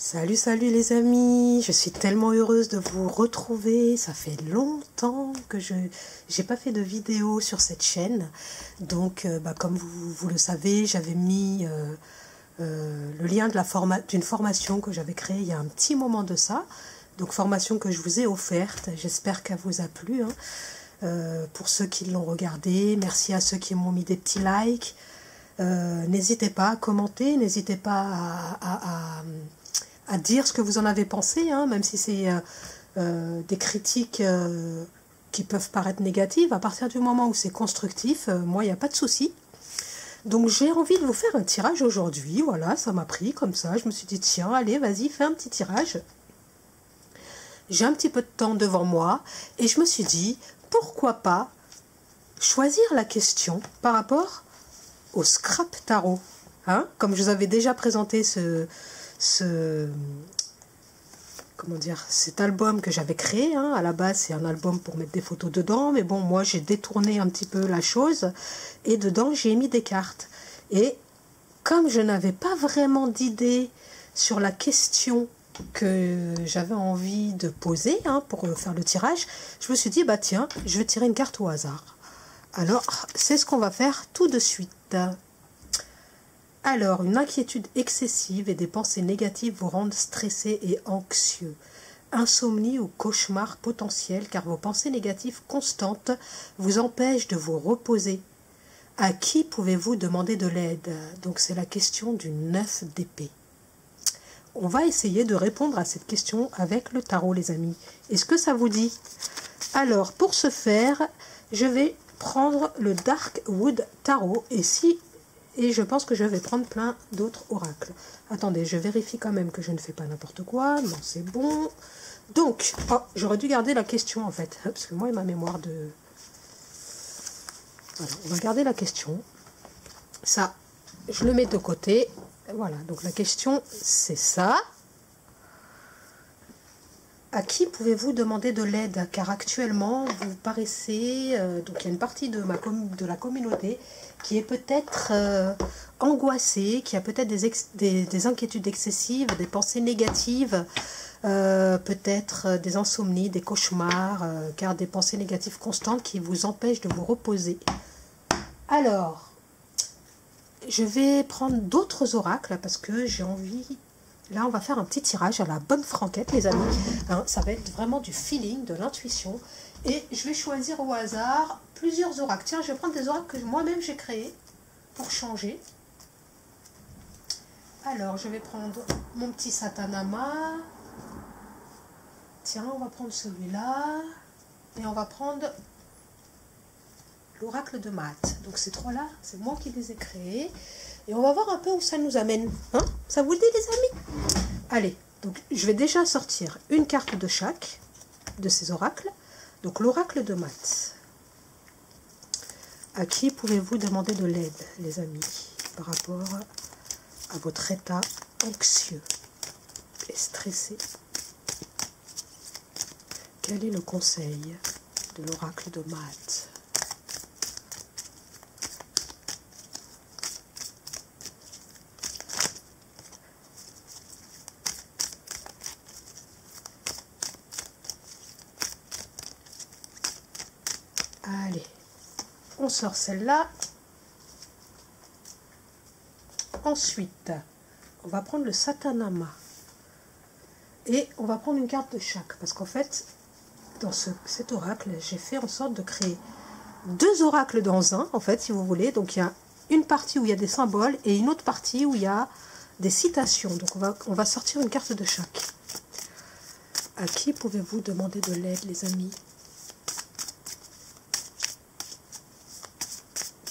Salut, salut les amis, je suis tellement heureuse de vous retrouver. Ça fait longtemps que je n'ai pas fait de vidéo sur cette chaîne. Donc, comme vous le savez, j'avais mis le lien d'une formation que j'avais créée il y a un petit moment de ça. Donc, formation que je vous ai offerte. J'espère qu'elle vous a plu. Pour ceux qui l'ont regardé, merci à ceux qui m'ont mis des petits likes. N'hésitez pas à commenter, n'hésitez pas à dire ce que vous en avez pensé, même si c'est des critiques qui peuvent paraître négatives. À partir du moment où c'est constructif, moi, il n'y a pas de souci. Donc, j'ai envie de vous faire un tirage aujourd'hui. Voilà, ça m'a pris comme ça. Je me suis dit, tiens, allez, vas-y, fais un petit tirage. J'ai un petit peu de temps devant moi. Et je me suis dit, pourquoi pas choisir la question par rapport au scrap tarot. Comme je vous avais déjà présenté cet album que j'avais créé, à la base c'est un album pour mettre des photos dedans, mais bon, moi j'ai détourné un petit peu la chose et dedans j'ai mis des cartes. Et comme je n'avais pas vraiment d'idée sur la question que j'avais envie de poser pour faire le tirage, je me suis dit, bah tiens, je vais tirer une carte au hasard. Alors, c'est ce qu'on va faire tout de suite. Alors, une inquiétude excessive et des pensées négatives vous rendent stressé et anxieux. Insomnie ou cauchemar potentiel car vos pensées négatives constantes vous empêchent de vous reposer. À qui pouvez-vous demander de l'aide? Donc, c'est la question du 9 d'épée. On va essayer de répondre à cette question avec le tarot, les amis. Est-ce que ça vous dit? Alors, pour ce faire, je vais prendre le Darkwood Tarot et je pense que je vais prendre plein d'autres oracles. Attendez, je vérifie quand même que je ne fais pas n'importe quoi. Non, c'est bon. Donc, j'aurais dû garder la question en fait, parce que moi et ma mémoire de... Voilà, on va garder la question. Ça, je le mets de côté. Voilà, donc la question, c'est ça. À qui pouvez-vous demander de l'aide? Car actuellement, vous paraissez... donc, il y a une partie de la communauté qui est peut-être angoissée, qui a peut-être des inquiétudes excessives, des pensées négatives, peut-être des insomnies, des cauchemars, car des pensées négatives constantes qui vous empêchent de vous reposer. Alors, je vais prendre d'autres oracles parce que j'ai envie... Là, on va faire un petit tirage à la bonne franquette, les amis. Ça va être vraiment du feeling, de l'intuition. Et je vais choisir au hasard plusieurs oracles. Tiens, je vais prendre des oracles que moi-même j'ai créés pour changer. Alors, je vais prendre mon petit Satanama. Tiens, on va prendre celui-là. Et on va prendre l'oracle de Math. Donc, ces trois-là, c'est moi qui les ai créés. Et on va voir un peu où ça nous amène. Ça vous le dit, les amis? Allez, donc je vais déjà sortir une carte de chaque de ces oracles. Donc l'oracle de Math. À qui pouvez-vous demander de l'aide, les amis, par rapport à votre état anxieux et stressé? Quel est le conseil de l'oracle de Math? Allez, on sort celle-là. Ensuite, on va prendre le Satanama. Et on va prendre une carte de chaque. Parce qu'en fait, dans cet oracle, j'ai fait en sorte de créer deux oracles dans un, en fait, si vous voulez. Donc, il y a une partie où il y a des symboles et une autre partie où il y a des citations. Donc, on va sortir une carte de chaque. À qui pouvez-vous demander de l'aide, les amis?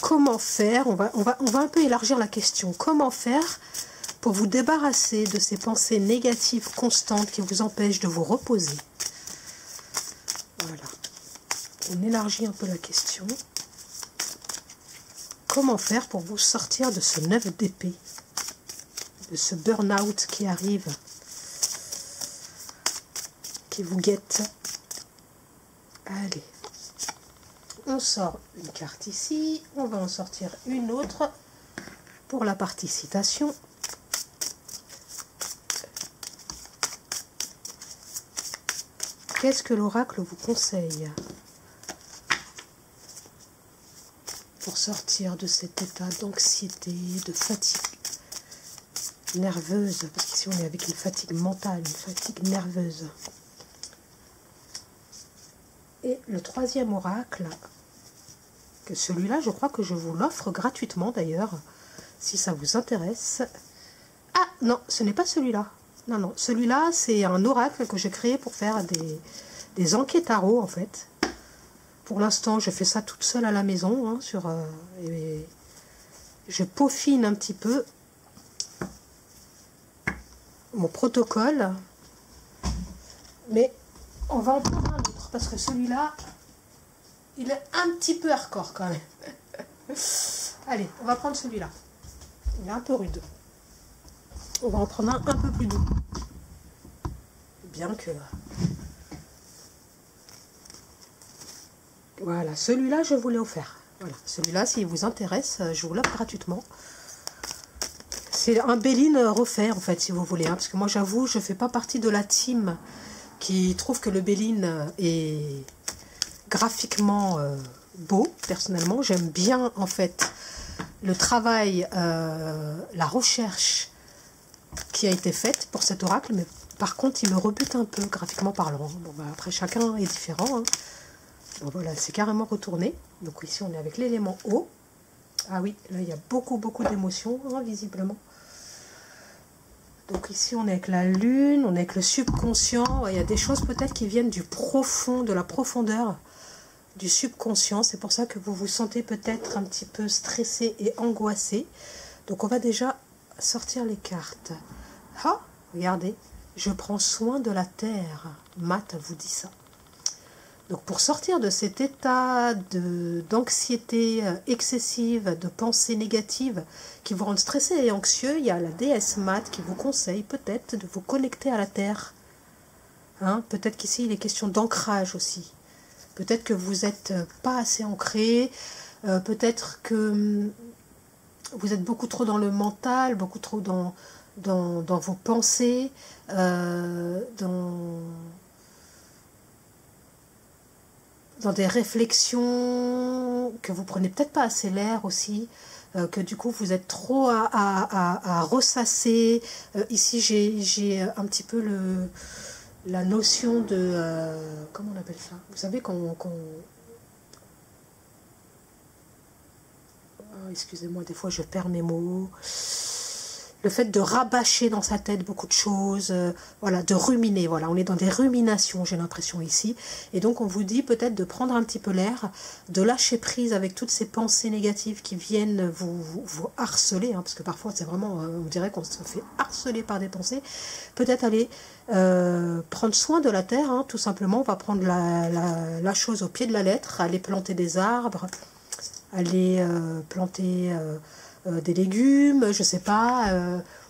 Comment faire, on va un peu élargir la question. Comment faire pour vous débarrasser de ces pensées négatives constantes qui vous empêchent de vous reposer? Voilà. On élargit un peu la question. Comment faire pour vous sortir de ce 9 d'épée? De ce burn-out qui arrive, qui vous guette? Allez. On sort une carte ici, on va en sortir une autre pour la partie citation. qu'est-ce que l'oracle vous conseille pour sortir de cet état d'anxiété, de fatigue nerveuse? Parce qu'ici, on est avec une fatigue mentale, une fatigue nerveuse. Et le troisième oracle, que celui-là, je crois que je vous l'offre gratuitement d'ailleurs, si ça vous intéresse. Ah non, ce n'est pas celui-là. Non, non, celui-là, c'est un oracle que j'ai créé pour faire des enquêtes tarot, en fait. Pour l'instant, je fais ça toute seule à la maison, hein, et je peaufine un petit peu mon protocole. Mais on va en prendre un autre, parce que celui-là, il est un petit peu hardcore quand même. Allez, on va prendre celui-là. Il est un peu rude. On va en prendre un peu plus doux. Bien que... Voilà, celui-là, je vous l'ai offert. Voilà, celui-là, s'il vous intéresse, je vous l'offre gratuitement. C'est un Béline refait, en fait, si vous voulez. Hein, parce que moi, j'avoue, je ne fais pas partie de la team qui trouve que le Béline est graphiquement beau. Personnellement, j'aime bien, en fait, le travail, la recherche qui a été faite pour cet oracle. Mais par contre, il me rebute un peu, graphiquement parlant. Bon, bah, après, chacun est différent, hein. Bon, voilà, c'est carrément retourné. Donc ici, on est avec l'élément eau. Ah oui, là, il y a beaucoup d'émotions, hein, visiblement. Donc ici, on est avec la lune, on est avec le subconscient. Il y a des choses peut-être qui viennent du profond, de la profondeur du subconscient. C'est pour ça que vous vous sentez peut-être un petit peu stressé et angoissé. Donc on va déjà sortir les cartes. Ah, regardez, je prends soin de la terre. Matt vous dit ça. Donc pour sortir de cet état d'anxiété excessive, de pensées négatives qui vous rendent stressé et anxieux, il y a la déesse Matt qui vous conseille peut-être de vous connecter à la terre. Hein, peut-être qu'ici il est question d'ancrage aussi. Peut-être que vous n'êtes pas assez ancré, peut-être que vous êtes beaucoup trop dans le mental, beaucoup trop dans vos pensées, dans des réflexions que vous prenez peut-être pas assez l'air aussi, que du coup vous êtes trop à ressasser. Ici j'ai un petit peu la notion de... comment on appelle ça? Vous savez oh, excusez-moi, des fois je perds mes mots. Le fait de rabâcher dans sa tête beaucoup de choses, voilà, de ruminer, voilà, on est dans des ruminations, j'ai l'impression ici. Et donc on vous dit peut-être de prendre un petit peu l'air, de lâcher prise avec toutes ces pensées négatives qui viennent vous harceler, hein, parce que parfois c'est vraiment, on dirait qu'on se fait harceler par des pensées. Peut-être aller prendre soin de la terre, hein, tout simplement. On va prendre la chose au pied de la lettre, aller planter des arbres, aller planter... des légumes, je sais pas,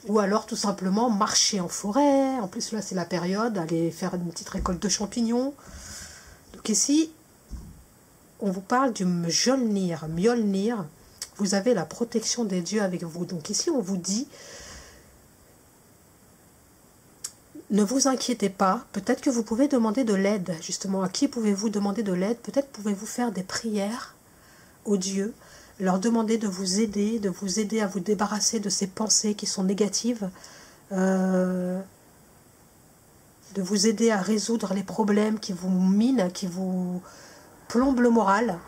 ou alors tout simplement marcher en forêt. En plus là c'est la période, aller faire une petite récolte de champignons. Donc ici on vous parle du Mjolnir. Mjolnir, vous avez la protection des dieux avec vous. Donc ici on vous dit, ne vous inquiétez pas, peut-être que vous pouvez demander de l'aide. Justement, à qui pouvez-vous demander de l'aide? Peut-être pouvez-vous faire des prières aux dieux, leur demander de vous aider à vous débarrasser de ces pensées qui sont négatives, de vous aider à résoudre les problèmes qui vous minent, qui vous plombent le moral.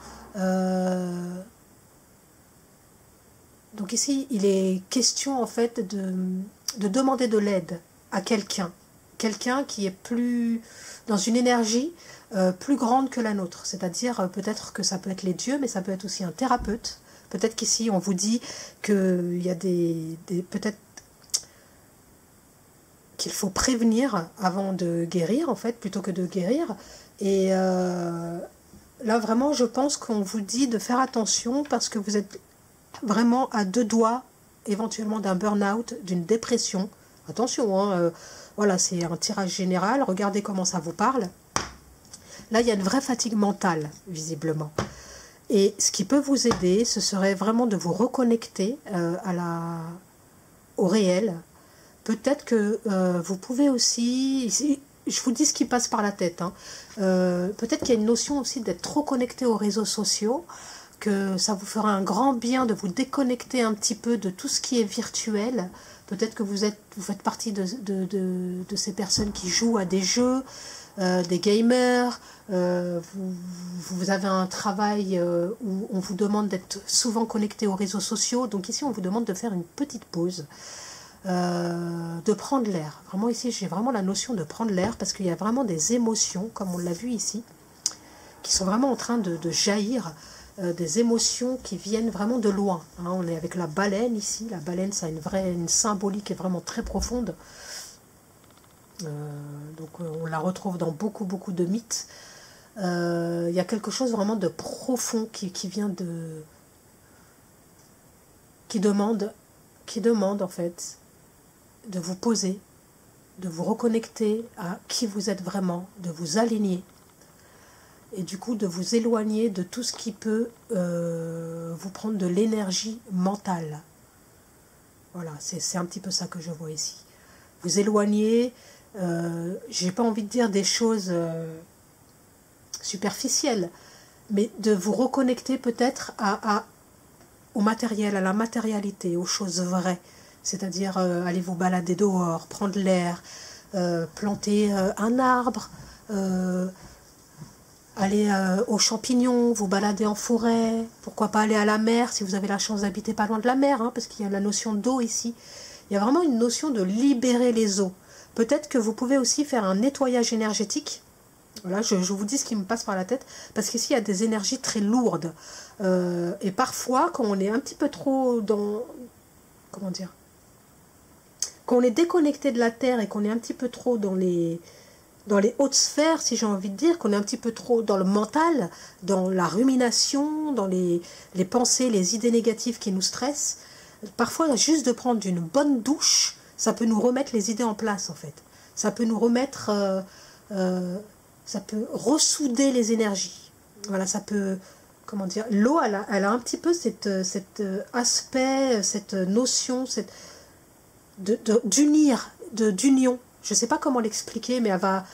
Donc ici, il est question en fait de demander de l'aide à quelqu'un qui est plus dans une énergie plus grande que la nôtre. C'est-à-dire peut-être que ça peut être les dieux, mais ça peut être aussi un thérapeute. Peut-être qu'ici, on vous dit qu'il y a peut-être qu'il faut prévenir avant de guérir, en fait, plutôt que de guérir. Et là, vraiment, je pense qu'on vous dit de faire attention parce que vous êtes vraiment à 2 doigts, éventuellement, d'un burn-out, d'une dépression. Attention, hein, voilà, c'est un tirage général. Regardez comment ça vous parle. Là, il y a une vraie fatigue mentale, visiblement. Et ce qui peut vous aider, ce serait vraiment de vous reconnecter au réel. Peut-être que vous pouvez aussi... je vous dis ce qui passe par la tête. Hein. Peut-être qu'il y a une notion aussi d'être trop connecté aux réseaux sociaux, que ça vous fera un grand bien de vous déconnecter un petit peu de tout ce qui est virtuel. Peut-être que vous faites partie de ces personnes qui jouent à des jeux, des gamers, vous avez un travail où on vous demande d'être souvent connecté aux réseaux sociaux. Donc ici, on vous demande de faire une petite pause, de prendre l'air. Vraiment ici, j'ai vraiment la notion de prendre l'air parce qu'il y a vraiment des émotions, comme on l'a vu ici, qui sont vraiment en train de jaillir. Des émotions qui viennent vraiment de loin. Hein, on est avec la baleine ici. La baleine, ça a une symbolique qui est vraiment très profonde. Donc on la retrouve dans beaucoup de mythes. Il y a quelque chose vraiment de profond qui vient de... qui demande en fait de vous poser, de vous reconnecter à qui vous êtes vraiment, de vous aligner. Et du coup de vous éloigner de tout ce qui peut vous prendre de l'énergie mentale. Voilà, c'est un petit peu ça que je vois ici. Vous éloigner, j'ai pas envie de dire des choses superficielles, mais de vous reconnecter peut-être au matériel, à la matérialité, aux choses vraies. C'est-à-dire aller vous balader dehors, prendre l'air, planter un arbre, aller aux champignons, vous balader en forêt, pourquoi pas aller à la mer si vous avez la chance d'habiter pas loin de la mer, hein, parce qu'il y a la notion d'eau ici. Il y a vraiment une notion de libérer les eaux. Peut-être que vous pouvez aussi faire un nettoyage énergétique. Voilà, je vous dis ce qui me passe par la tête, parce qu'ici il y a des énergies très lourdes. Et parfois, quand on est un petit peu trop dans... Comment dire? Quand on est déconnecté de la Terre et qu'on est un petit peu trop dans les hautes sphères, si j'ai envie de dire, qu'on est un petit peu trop dans le mental, dans la rumination, dans les pensées, les idées négatives qui nous stressent, parfois juste de prendre une bonne douche, ça peut nous remettre les idées en place en fait. Ça peut nous remettre, ça peut ressouder les énergies. Voilà, ça peut, comment dire, l'eau elle a un petit peu cet aspect, cette notion, d'union. Je ne sais pas comment l'expliquer, mais elle va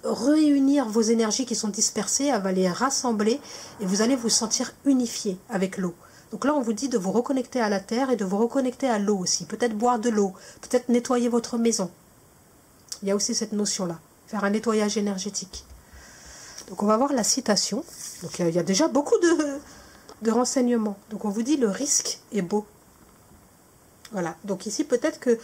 réunir vos énergies qui sont dispersées, elle va les rassembler et vous allez vous sentir unifié avec l'eau. Donc là, on vous dit de vous reconnecter à la terre et de vous reconnecter à l'eau aussi. Peut-être boire de l'eau, peut-être nettoyer votre maison. Il y a aussi cette notion-là, faire un nettoyage énergétique. Donc on va voir la citation. Donc il y a déjà beaucoup de renseignements. Donc on vous dit le risque est beau. Voilà, donc ici peut-être que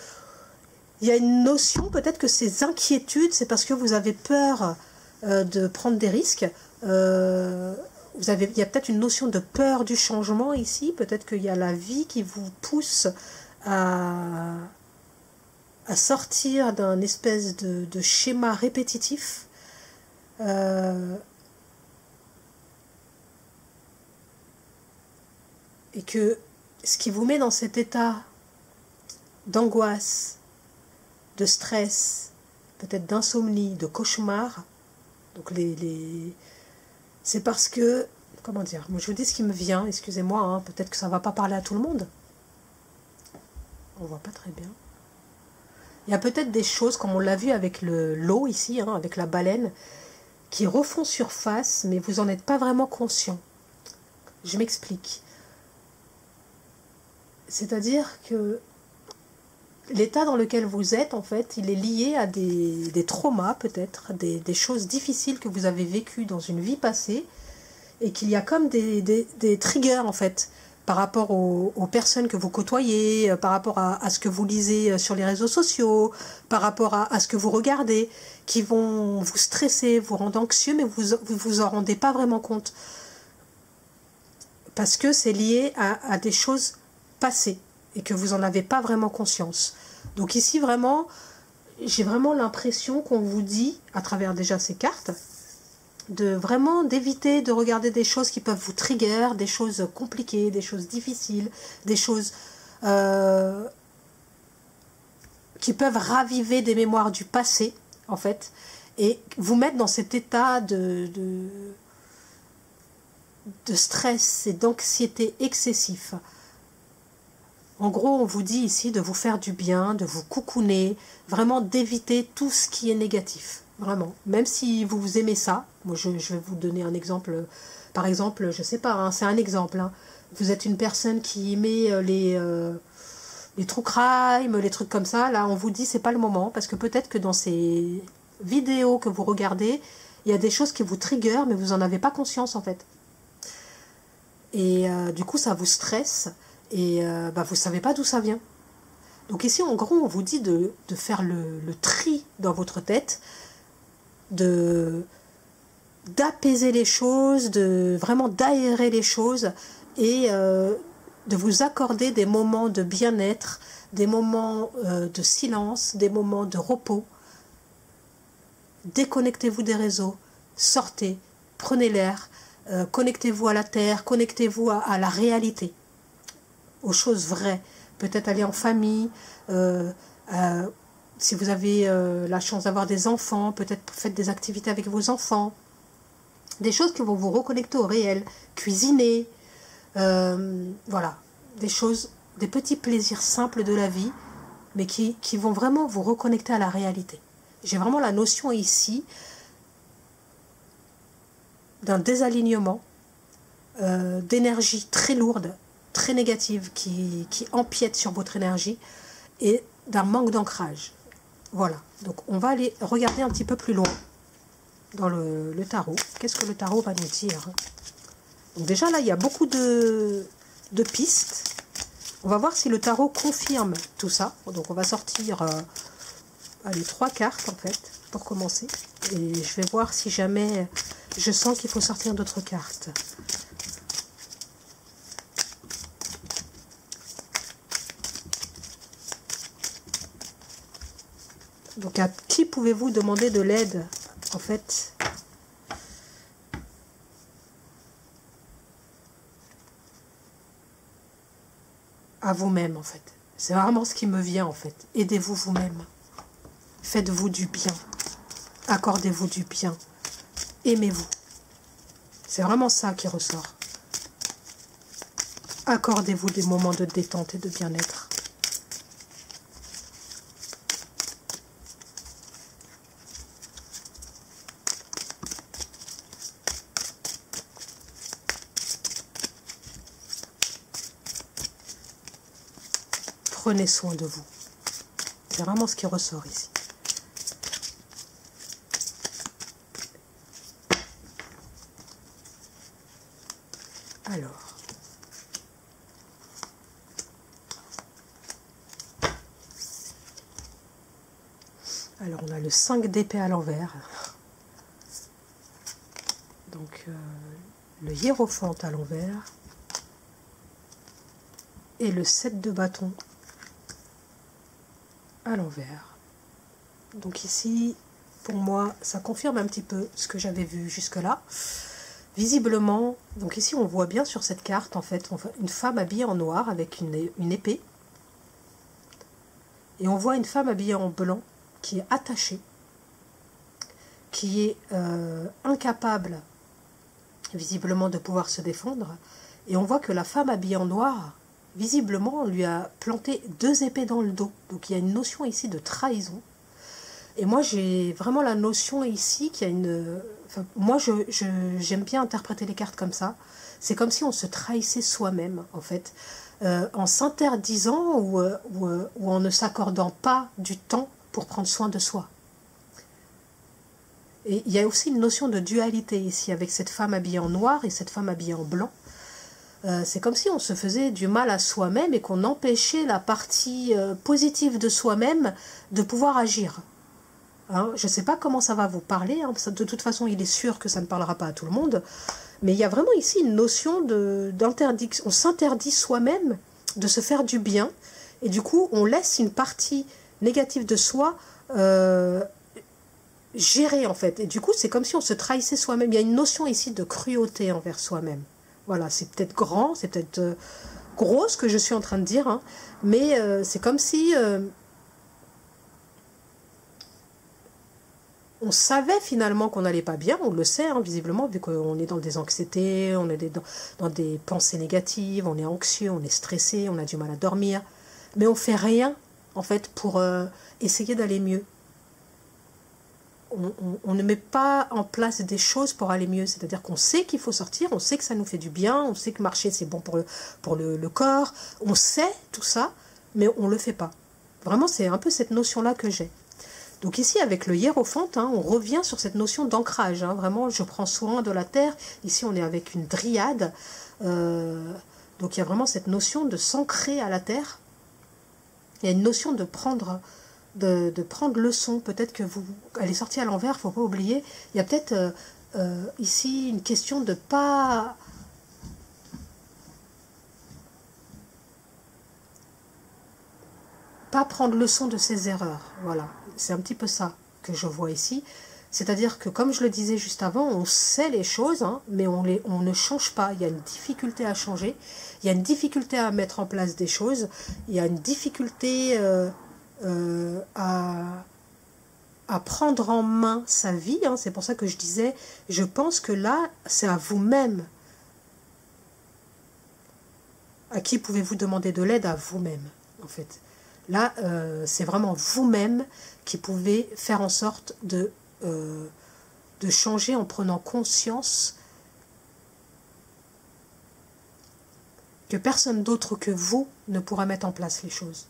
il y a une notion, peut-être que ces inquiétudes, c'est parce que vous avez peur de prendre des risques. Il y a peut-être une notion de peur du changement ici. Peut-être qu'il y a la vie qui vous pousse à sortir d'un espèce de schéma répétitif. Et que ce qui vous met dans cet état d'angoisse, de stress, peut-être d'insomnie, de cauchemar. Donc c'est parce que, comment dire, moi je vous dis ce qui me vient, excusez-moi, hein, peut-être que ça ne va pas parler à tout le monde. On ne voit pas très bien. Il y a peut-être des choses, comme on l'a vu avec l'eau ici, hein, avec la baleine, qui refont surface, mais vous n'en êtes pas vraiment conscient. Je m'explique. C'est-à-dire que l'état dans lequel vous êtes, en fait, il est lié à des traumas, peut-être, des choses difficiles que vous avez vécues dans une vie passée, et qu'il y a comme des triggers, en fait, par rapport aux personnes que vous côtoyez, par rapport à ce que vous lisez sur les réseaux sociaux, par rapport à ce que vous regardez, qui vont vous stresser, vous rendre anxieux, mais vous en rendez pas vraiment compte. Parce que c'est lié à des choses passées, et que vous n'en avez pas vraiment conscience. Donc ici, vraiment, j'ai vraiment l'impression qu'on vous dit, à travers déjà ces cartes, d'éviter de regarder des choses qui peuvent vous trigger, des choses compliquées, des choses difficiles, des choses qui peuvent raviver des mémoires du passé, en fait, et vous mettre dans cet état de stress et d'anxiété excessif. En gros, on vous dit ici de vous faire du bien, de vous coucouner, vraiment d'éviter tout ce qui est négatif. Vraiment. Même si vous aimez ça, moi je vais vous donner un exemple. Par exemple, je sais pas, hein, c'est un exemple. Hein. Vous êtes une personne qui aimait les true crime, les trucs comme ça. Là, on vous dit c'est pas le moment parce que peut-être que dans ces vidéos que vous regardez, il y a des choses qui vous triggerent, mais vous n'en avez pas conscience en fait. Et du coup, ça vous stresse et vous ne savez pas d'où ça vient. Donc ici, en gros, on vous dit de faire le tri dans votre tête, d'apaiser les choses, de vraiment d'aérer les choses et de vous accorder des moments de bien-être, des moments de silence, des moments de repos. Déconnectez-vous des réseaux, sortez, prenez l'air, connectez-vous à la terre, connectez-vous à la réalité, aux choses vraies. Peut-être aller en famille, si vous avez la chance d'avoir des enfants, peut-être faites des activités avec vos enfants, des choses qui vont vous reconnecter au réel, cuisiner, voilà, des choses, des petits plaisirs simples de la vie, mais qui vont vraiment vous reconnecter à la réalité. J'ai vraiment la notion ici d'un désalignement, d'énergie très lourde, très négative, qui empiète sur votre énergie, et d'un manque d'ancrage. Voilà, donc on va aller regarder un petit peu plus loin dans le tarot. Qu'est-ce que le tarot va nous dire? Donc déjà là, il y a beaucoup de pistes. On va voir si le tarot confirme tout ça. Donc on va sortir allez, 3 cartes en fait, pour commencer. Et je vais voir si jamais je sens qu'il faut sortir d'autres cartes. Donc à qui pouvez-vous demander de l'aide en fait? À vous-même en fait. C'est vraiment ce qui me vient en fait. Aidez-vous vous-même. Faites-vous du bien. Accordez-vous du bien. Aimez-vous. C'est vraiment ça qui ressort. Accordez-vous des moments de détente et de bien-être. Prenez soin de vous. C'est vraiment ce qui ressort ici. Alors on a le 5 d'épée à l'envers. Donc le hiérophante à l'envers. Et le 7 de bâton à l'envers. Donc ici, pour moi, ça confirme un petit peu ce que j'avais vu jusque-là. Visiblement, donc ici on voit bien sur cette carte, en fait, une femme habillée en noir avec une épée. Et on voit une femme habillée en blanc qui est attachée, qui est incapable, visiblement, de pouvoir se défendre. Et on voit que la femme habillée en noir, visiblement, on lui a planté 2 épées dans le dos. Donc il y a une notion ici de trahison. Et moi, j'ai vraiment la notion ici qu'il y a une... Enfin, moi, j'aime bien interpréter les cartes comme ça. C'est comme si on se trahissait soi-même, en fait, en s'interdisant ou en ne s'accordant pas du temps pour prendre soin de soi. Et il y a aussi une notion de dualité ici, avec cette femme habillée en noir et cette femme habillée en blanc. C'est comme si on se faisait du mal à soi-même et qu'on empêchait la partie positive de soi-même de pouvoir agir. Hein, je ne sais pas comment ça va vous parler, hein, de toute façon il est sûr que ça ne parlera pas à tout le monde, mais il y a vraiment ici une notion d'interdiction. On s'interdit soi-même de se faire du bien, et du coup on laisse une partie négative de soi gérer en fait, et du coup c'est comme si on se trahissait soi-même. Il y a une notion ici de cruauté envers soi-même. Voilà, c'est peut-être grand, c'est peut-être gros ce que je suis en train de dire, hein, mais c'est comme si... on savait finalement qu'on n'allait pas bien, on le sait hein, visiblement, vu qu'on est dans des anxiétés, on est dans des pensées négatives, on est anxieux, on est stressé, on a du mal à dormir. Mais on fait rien, en fait, pour essayer d'aller mieux. On ne met pas en place des choses pour aller mieux. C'est-à-dire qu'on sait qu'il faut sortir, on sait que ça nous fait du bien, on sait que marcher c'est bon pour le corps, on sait tout ça, mais on ne le fait pas. Vraiment, c'est un peu cette notion-là que j'ai. Donc ici, avec le hiérophante, hein, on revient sur cette notion d'ancrage. Hein. Vraiment, je prends soin de la terre. Ici, on est avec une dryade. Donc il y a vraiment cette notion de s'ancrer à la terre. Il y a une notion de prendre leçon. Peut-être que elle est sortie à l'envers, il ne faut pas oublier. Il y a peut-être ici une question de pas prendre leçon de ses erreurs. Voilà, c'est un petit peu ça que je vois ici. C'est-à-dire que, comme je le disais juste avant, on sait les choses, hein, mais on ne change pas. Il y a une difficulté à changer, il y a une difficulté à mettre en place des choses, il y a une difficulté à prendre en main sa vie. Hein. C'est pour ça que je disais, je pense que là, c'est à vous-même. À qui pouvez-vous demander de l'aide? À vous-même, en fait. Là, c'est vraiment vous-même qui pouvez faire en sorte de changer en prenant conscience que personne d'autre que vous ne pourra mettre en place les choses.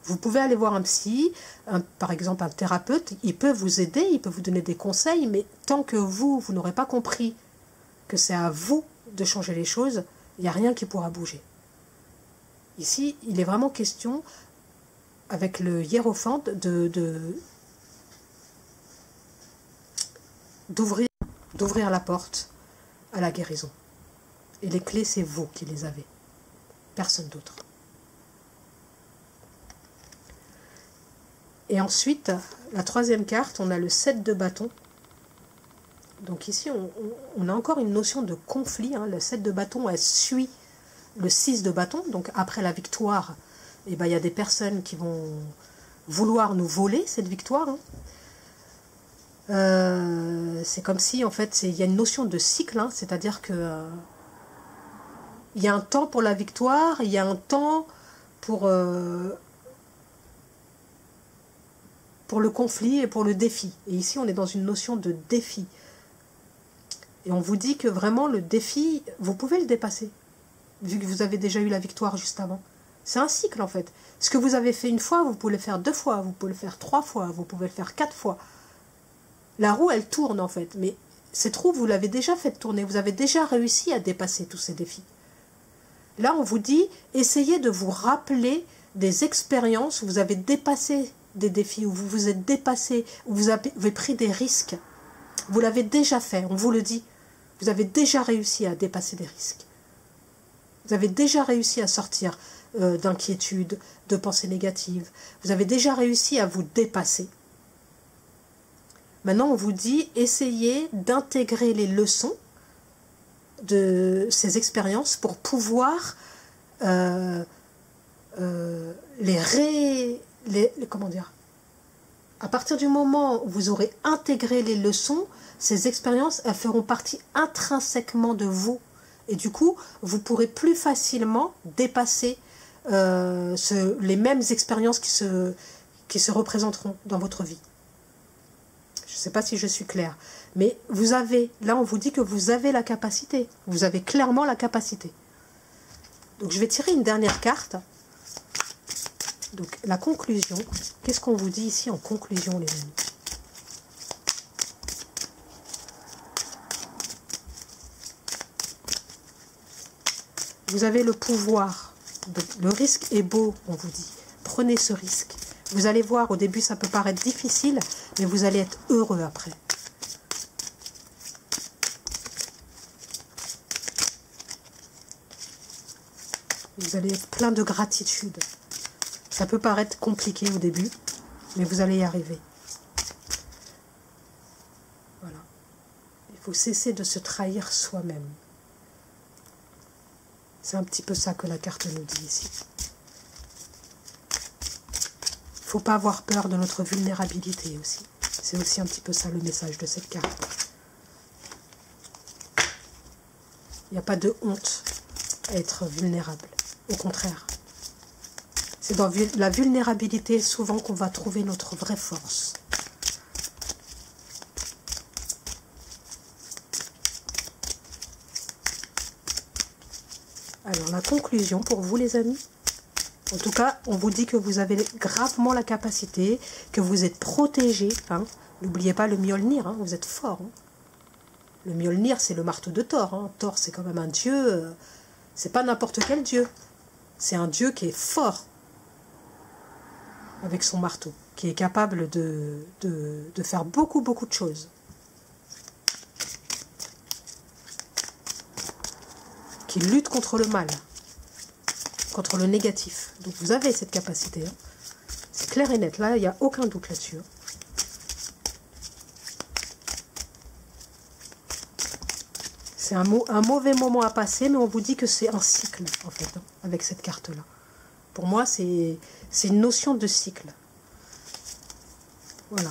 Vous pouvez aller voir un psy, par exemple un thérapeute, il peut vous aider, il peut vous donner des conseils, mais tant que vous n'aurez pas compris que c'est à vous de changer les choses, il n'y a rien qui pourra bouger. Ici, il est vraiment question, avec le hiérophante, d'ouvrir la porte à la guérison. Et les clés, c'est vous qui les avez. Personne d'autre. Et ensuite, la troisième carte, on a le 7 de bâton. Donc ici, on a encore une notion de conflit. Hein. Le 7 de bâton, elle suit le 6 de bâton. Donc après la victoire, eh ben, y a des personnes qui vont vouloir nous voler cette victoire. Hein. C'est comme si, en fait, il y a une notion de cycle. Hein. C'est-à-dire que il y a un temps pour la victoire, il y a un temps pour le conflit et pour le défi. Et ici, on est dans une notion de défi. Et on vous dit que vraiment, le défi, vous pouvez le dépasser, vu que vous avez déjà eu la victoire juste avant. C'est un cycle, en fait. Ce que vous avez fait une fois, vous pouvez le faire 2 fois, vous pouvez le faire 3 fois, vous pouvez le faire 4 fois. La roue, elle tourne, en fait. Mais cette roue, vous l'avez déjà fait tourner. Vous avez déjà réussi à dépasser tous ces défis. Là, on vous dit, essayez de vous rappeler des expériences où vous avez dépassé des défis, où vous vous êtes dépassé, où vous avez pris des risques. Vous l'avez déjà fait, on vous le dit. Vous avez déjà réussi à dépasser des risques. Vous avez déjà réussi à sortir d'inquiétudes, de pensées négatives. Vous avez déjà réussi à vous dépasser. Maintenant, on vous dit, essayez d'intégrer les leçons de ces expériences pour pouvoir comment dire, à partir du moment où vous aurez intégré les leçons, ces expériences, elles feront partie intrinsèquement de vous. Et du coup, vous pourrez plus facilement dépasser les mêmes expériences qui se représenteront dans votre vie. Je ne sais pas si je suis claire. Mais vous avez, là on vous dit que vous avez la capacité. Vous avez clairement la capacité. Donc je vais tirer une dernière carte. Donc la conclusion. Qu'est-ce qu'on vous dit ici en conclusion, les amis? Vous avez le pouvoir. Le risque est beau, on vous dit. Prenez ce risque. Vous allez voir, au début ça peut paraître difficile, mais vous allez être heureux après. Vous allez être plein de gratitude. Ça peut paraître compliqué au début, mais vous allez y arriver. Voilà. Il faut cesser de se trahir soi-même. C'est un petit peu ça que la carte nous dit ici. Il ne faut pas avoir peur de notre vulnérabilité aussi. C'est aussi un petit peu ça le message de cette carte. Il n'y a pas de honte à être vulnérable. Au contraire. C'est dans la vulnérabilité souvent qu'on va trouver notre vraie force. Alors la conclusion pour vous les amis. En tout cas, on vous dit que vous avez gravement la capacité, que vous êtes protégé. Hein. N'oubliez pas le Mjolnir, hein, vous êtes fort. Hein. Le Mjolnir, c'est le marteau de Thor. Hein. Thor, c'est quand même un dieu. C'est pas n'importe quel dieu. C'est un dieu qui est fort avec son marteau, qui est capable de faire beaucoup de choses. Qui lutte contre le mal, contre le négatif. Donc vous avez cette capacité. Hein. C'est clair et net. Là, il n'y a aucun doute là-dessus. Hein. C'est un mauvais moment à passer, mais on vous dit que c'est un cycle, en fait, hein, avec cette carte-là. Pour moi, c'est une notion de cycle. Voilà.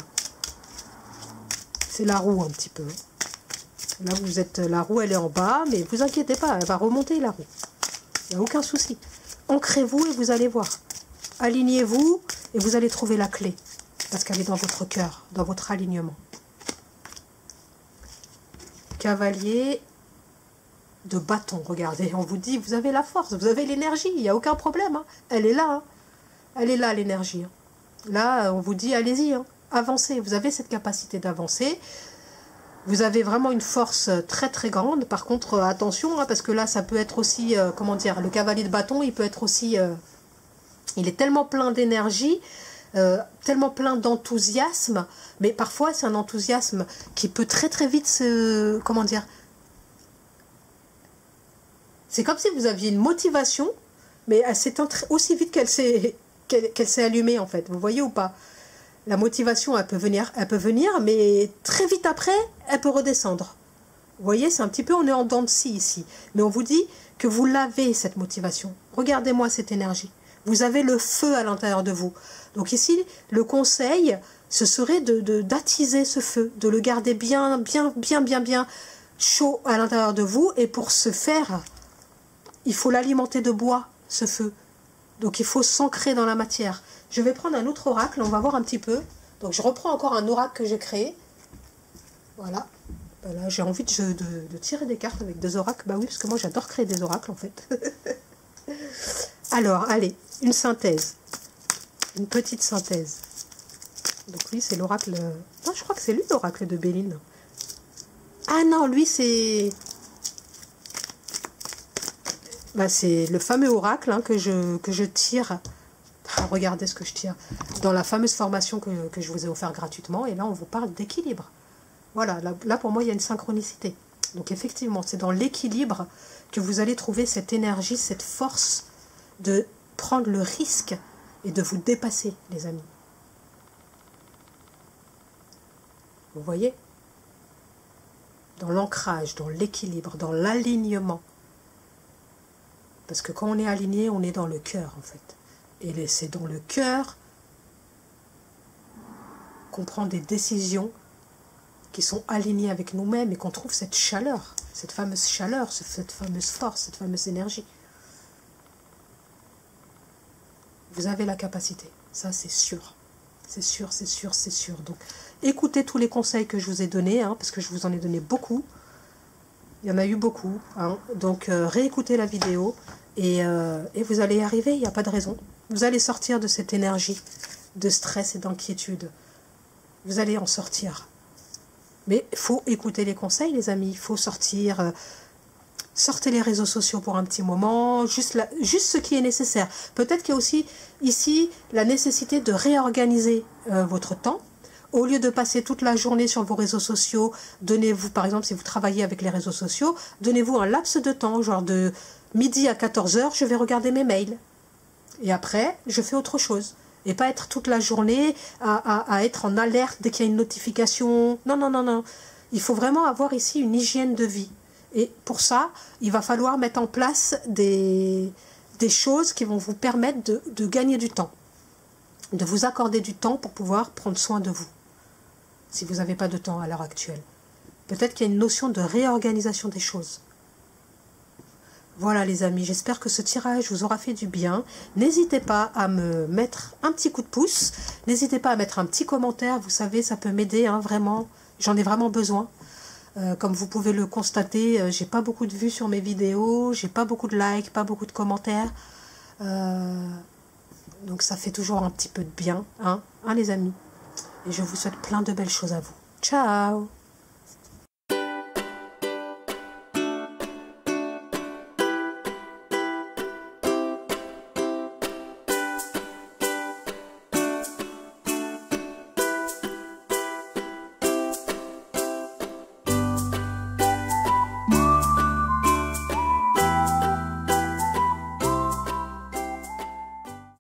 C'est la roue, un petit peu. Hein. Là, vous êtes, la roue, elle est en bas, mais vous inquiétez pas, elle va remonter, la roue. Il n'y a aucun souci. Ancrez-vous et vous allez voir. Alignez-vous et vous allez trouver la clé. Parce qu'elle est dans votre cœur, dans votre alignement. Cavalier de bâton, regardez, on vous dit, vous avez la force, vous avez l'énergie, il n'y a aucun problème. Hein. Elle est là, hein. Elle est là, l'énergie. Hein. Là, on vous dit, allez-y, hein. Avancez, vous avez cette capacité d'avancer. Vous avez vraiment une force très grande. Par contre, attention, hein, parce que là, ça peut être aussi, comment dire, le cavalier de bâton, il peut être aussi, il est tellement plein d'énergie, tellement plein d'enthousiasme, mais parfois, c'est un enthousiasme qui peut très vite se, comment dire, c'est comme si vous aviez une motivation, mais elle s'éteint aussi vite qu'elle s'est allumée, en fait. Vous voyez ou pas? La motivation, elle peut venir, mais très vite après, elle peut redescendre. Vous voyez, c'est un petit peu, on est en dents de scie ici. Mais on vous dit que vous l'avez, cette motivation. Regardez-moi cette énergie. Vous avez le feu à l'intérieur de vous. Donc ici, le conseil, ce serait d'attiser ce feu, de le garder bien chaud à l'intérieur de vous. Et pour ce faire, il faut l'alimenter de bois, ce feu. Donc il faut s'ancrer dans la matière. Je vais prendre un autre oracle, on va voir un petit peu. Donc je reprends encore un oracle que j'ai créé. Voilà. Là, j'ai envie de tirer des cartes avec des oracles. Bah oui, parce que moi j'adore créer des oracles en fait. Alors, allez, une synthèse. Une petite synthèse. Donc lui, c'est l'oracle... Non, je crois que c'est lui l'oracle de Béline. Ah non, lui c'est... Bah, c'est le fameux oracle hein, que je tire. Ah, regardez ce que je tire. Dans la fameuse formation que je vous ai offert gratuitement. Et là, on vous parle d'équilibre. Voilà, là, pour moi, il y a une synchronicité. Donc, effectivement, c'est dans l'équilibre que vous allez trouver cette énergie, cette force de prendre le risque et de vous dépasser, les amis. Vous voyez? Dans l'ancrage, dans l'équilibre, dans l'alignement. Parce que quand on est aligné, on est dans le cœur, en fait. Et c'est dans le cœur qu'on prend des décisions qui sont alignées avec nous-mêmes et qu'on trouve cette chaleur, cette fameuse force, cette fameuse énergie. Vous avez la capacité, ça c'est sûr. C'est sûr, c'est sûr, c'est sûr. Donc, écoutez tous les conseils que je vous ai donnés, hein, parce que je vous en ai donné beaucoup. Il y en a eu beaucoup. Hein. Donc, réécoutez la vidéo et vous allez y arriver, il n'y a pas de raison. Vous allez sortir de cette énergie de stress et d'inquiétude. Vous allez en sortir. Mais il faut écouter les conseils, les amis. Il faut sortir. Sortez les réseaux sociaux pour un petit moment. Juste ce qui est nécessaire. Peut-être qu'il y a aussi ici la nécessité de réorganiser votre temps. Au lieu de passer toute la journée sur vos réseaux sociaux, donnez-vous, par exemple, si vous travaillez avec les réseaux sociaux, donnez-vous un laps de temps, genre de midi à 14 h, je vais regarder mes mails. Et après, je fais autre chose. Et pas être toute la journée à être en alerte dès qu'il y a une notification. Non, non, non, non. Il faut vraiment avoir ici une hygiène de vie. Et pour ça, il va falloir mettre en place des choses qui vont vous permettre de gagner du temps. De vous accorder du temps pour pouvoir prendre soin de vous. si vous n'avez pas de temps à l'heure actuelle. Peut-être qu'il y a une notion de réorganisation des choses. Voilà les amis, j'espère que ce tirage vous aura fait du bien. N'hésitez pas à me mettre un petit coup de pouce. N'hésitez pas à mettre un petit commentaire. Vous savez, ça peut m'aider, hein, vraiment. J'en ai vraiment besoin. Comme vous pouvez le constater, j'ai pas beaucoup de vues sur mes vidéos. J'ai pas beaucoup de likes, pas beaucoup de commentaires. Donc ça fait toujours un petit peu de bien, hein, les amis. Et je vous souhaite plein de belles choses à vous. Ciao!